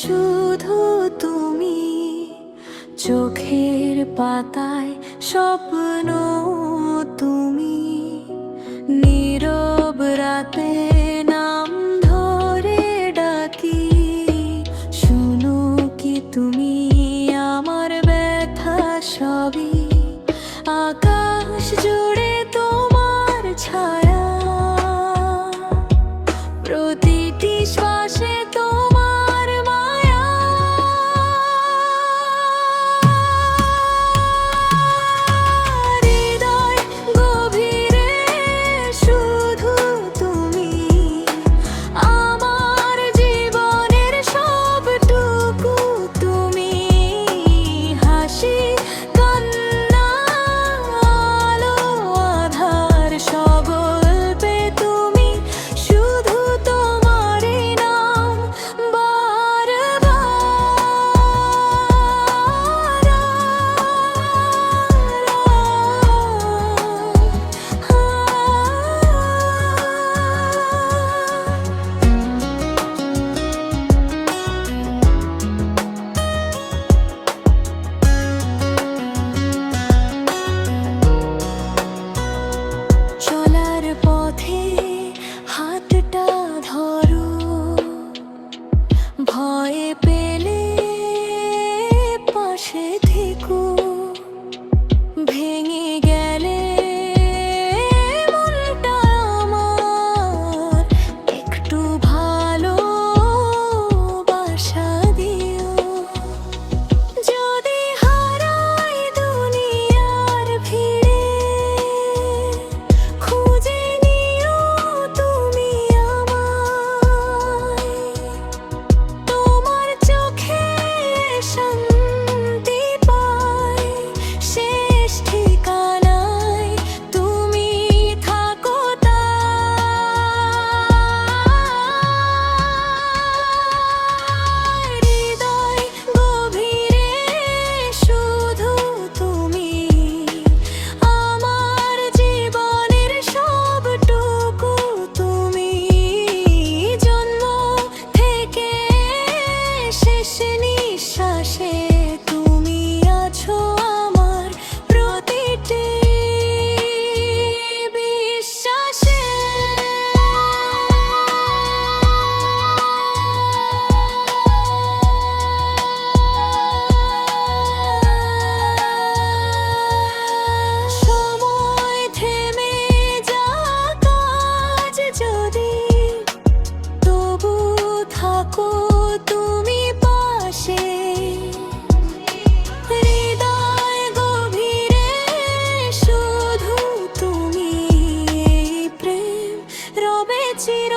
শুধু তুমি, চোখের পাতায় স্বপ্ন তুমি, নীরব রাতে নাম ধরে ডাকি। শুনো কি তুমি আমার ব্যথা সবই, আকাশ জুড়ে তোমার ছায়া, প্রতিটি শ্বাসে তোমার মায়া। হৃদয় গভীরে শুধু তুমি, আমার জীবনের সবটুকু তুমি, হাসি কান্না আলো আধার সগল্পে তুমি, শুধু তোমারই নাম বারবার। চলার পথে হাতটা ধরো, ভয় পেলে পাশে থেকো, ভেঙে গেলে মনটা আমার একটু ভালোবাসা দিও। যদি হারাই দুনিয়ার ভিড়ে, খুঁজে নিও তুমি আমায়, তোমার চোখে শান্তি পাই, শেষ ঠিকানায় তুমি থাকো তাই। হৃদয় গভীরে শুধু তুমি, আমার জীবনের সবটুকু তুমি, জন্ম থেকে শেষ নিঃশ্বাসে তুমি আছো আমার প্রতিটি বিশ্বাসে। সময় থেমে যাক আজ যদি, তবু থাকো তুমি পাশে। হৃদয় গভীরে শুধু তুমি, এই প্রেম রবে চির